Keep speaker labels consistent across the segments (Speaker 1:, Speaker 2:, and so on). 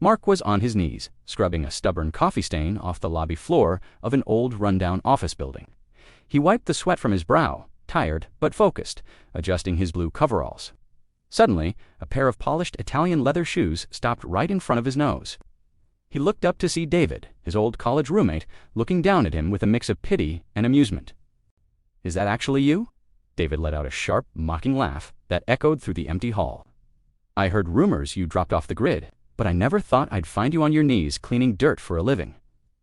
Speaker 1: Mark was on his knees, scrubbing a stubborn coffee stain off the lobby floor of an old rundown office building. He wiped the sweat from his brow, tired but focused, adjusting his blue coveralls. Suddenly, a pair of polished Italian leather shoes stopped right in front of his nose. He looked up to see David, his old college roommate, looking down at him with a mix of pity and amusement. "Is that actually you?" David let out a sharp, mocking laugh that echoed through the empty hall. "I heard rumors you dropped off the grid, but I never thought I'd find you on your knees cleaning dirt for a living."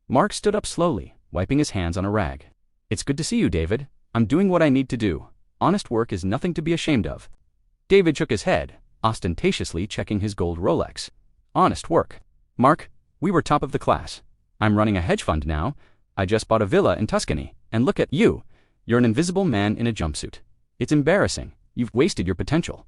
Speaker 1: Mark stood up slowly, wiping his hands on a rag. "It's good to see you, David. I'm doing what I need to do. Honest work is nothing to be ashamed of." David shook his head, ostentatiously checking his gold Rolex. "Honest work. Mark, we were top of the class. I'm running a hedge fund now. I just bought a villa in Tuscany, and look at you. You're an invisible man in a jumpsuit. It's embarrassing. You've wasted your potential."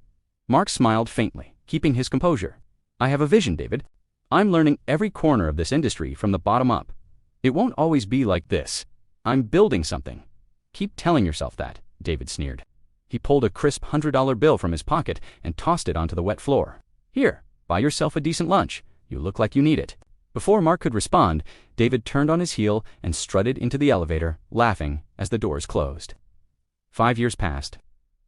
Speaker 1: Mark smiled faintly, keeping his composure. "I have a vision, David. I'm learning every corner of this industry from the bottom up. It won't always be like this. I'm building something." "Keep telling yourself that," David sneered. He pulled a crisp $100 bill from his pocket and tossed it onto the wet floor. "Here, buy yourself a decent lunch. You look like you need it." Before Mark could respond, David turned on his heel and strutted into the elevator, laughing as the doors closed. 5 years passed.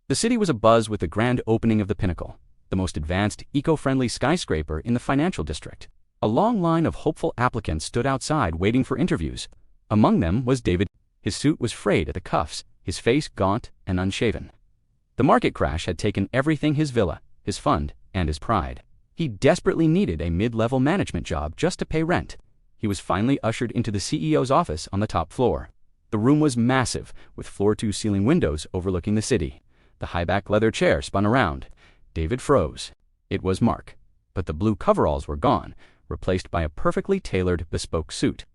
Speaker 1: The city was abuzz with the grand opening of the Pinnacle, the most advanced, eco-friendly skyscraper in the financial district. A long line of hopeful applicants stood outside waiting for interviews. Among them was David. His suit was frayed at the cuffs, his face gaunt and unshaven. The market crash had taken everything: his villa, his fund, and his pride. He desperately needed a mid-level management job just to pay rent. He was finally ushered into the CEO's office on the top floor. The room was massive, with floor-to-ceiling windows overlooking the city. The high-back leather chair spun around. David froze. It was Mark. But the blue coveralls were gone, replaced by a perfectly tailored, bespoke suit.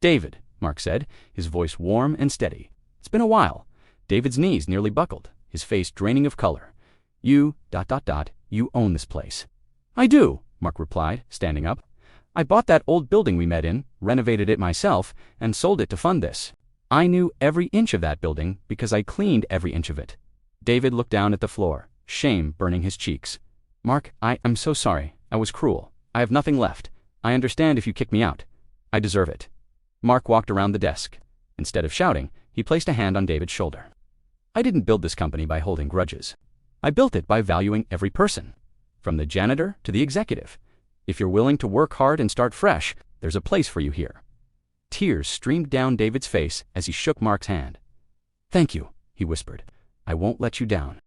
Speaker 1: "David," Mark said, his voice warm and steady. "It's been a while." David's knees nearly buckled, his face draining of color. You own this place." "I do," Mark replied, standing up. "I bought that old building we met in, renovated it myself, and sold it to fund this. I knew every inch of that building because I cleaned every inch of it." David looked down at the floor, shame burning his cheeks. "Mark, I'm so sorry. I was cruel. I have nothing left. I understand if you kick me out. I deserve it." Mark walked around the desk. Instead of shouting, he placed a hand on David's shoulder. "I didn't build this company by holding grudges. I built it by valuing every person, from the janitor to the executive. If you're willing to work hard and start fresh, there's a place for you here." Tears streamed down David's face as he shook Mark's hand. "Thank you," he whispered. "I won't let you down."